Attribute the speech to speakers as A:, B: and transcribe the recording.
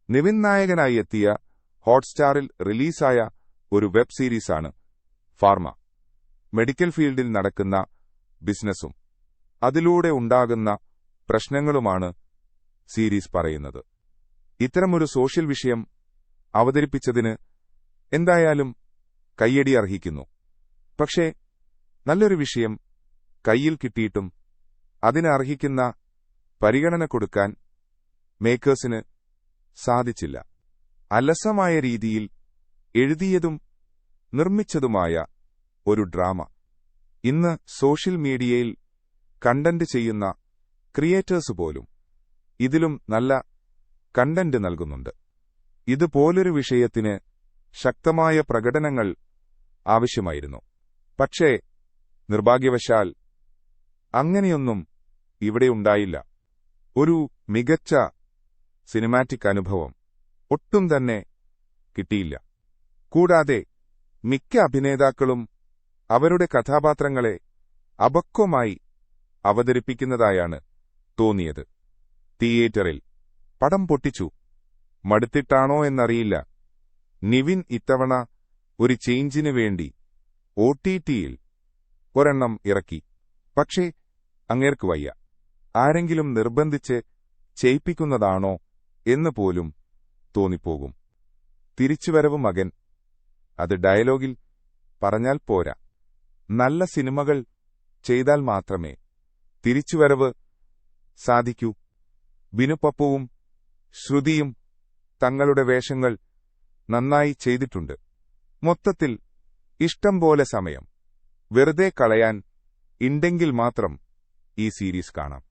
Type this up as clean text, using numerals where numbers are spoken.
A: നിവിൻ നായകനായി എത്തിയ ഹോട്ട്സ്റ്റാറിൽ റിലീസായ ഒരു വെബ് സീരീസാണ് ഫാർമ. മെഡിക്കൽ ഫീൽഡിൽ നടക്കുന്ന ബിസിനസ്സും അതിലൂടെ ഉണ്ടാകുന്ന പ്രശ്നങ്ങളുമാണ് സീരീസ് പറയുന്നത്. ഇത്തരമൊരു സോഷ്യൽ വിഷയം അവതരിപ്പിച്ചതിന് എന്തായാലും കയ്യടി അർഹിക്കുന്നു. പക്ഷേ നല്ലൊരു വിഷയം കയ്യിൽ കിട്ടിയിട്ടും അതിന് അർഹിക്കുന്ന പരിഗണന കൊടുക്കാൻ മേക്കേഴ്സിന് സാധിച്ചില്ല. അലസമായ രീതിയിൽ എഴുതിയതും നിർമ്മിച്ചതുമായ ഒരു ഡ്രാമ. ഇന്ന് സോഷ്യൽ മീഡിയയിൽ കണ്ടന്റ് ചെയ്യുന്ന ക്രിയേറ്റേഴ്സ് പോലും ഇതിലും നല്ല കണ്ടന്റ് നൽകുന്നുണ്ട്. ഇതുപോലൊരു വിഷയത്തിന് ശക്തമായ പ്രകടനങ്ങൾ ആവശ്യമായിരുന്നു. പക്ഷേ നിർഭാഗ്യവശാൽ അങ്ങനെയൊന്നും ഇവിടെയുണ്ടായില്ല. ഒരു മികച്ച സിനിമാറ്റിക് അനുഭവം ഒട്ടും തന്നെ കിട്ടിയില്ല. കൂടാതെ മിക്ക അഭിനേതാക്കളും അവരുടെ കഥാപാത്രങ്ങളെ അപക്വമായി അവതരിപ്പിക്കുന്നതായാണ് തോന്നിയത്. തിയേറ്ററിൽ പടം പൊട്ടിച്ചു. മടുത്തിട്ടാണോ എന്നറിയില്ല, നിവിൻ ഇത്തവണ ഒരു ചേഞ്ചിനു വേണ്ടി OTTയിൽ ഒരെണ്ണം ഇറക്കി. പക്ഷേ അങ്ങേർക്ക് വയ്യ. ആരെങ്കിലും നിർബന്ധിച്ച് ചെയ്യിപ്പിക്കുന്നതാണോ എന്ന് പോലും തോന്നിപ്പോകും. തിരിച്ചുവരവ് മകൻ, അത് ഡയലോഗിൽ പറഞ്ഞാൽ പോരാ. നല്ല സിനിമകൾ ചെയ്താൽ മാത്രമേ തിരിച്ചുവരവ് സാധിക്കൂ. ബിനു പപ്പുവും ശ്രുതിയും തങ്ങളുടെ വേഷങ്ങൾ നന്നായി ചെയ്തിട്ടുണ്ട്. മൊത്തത്തിൽ ഇഷ്ടം പോലെ സമയം വെറുതെ കളയാൻ ഉണ്ടെങ്കിൽ മാത്രം ഈ സീരീസ് കാണാം.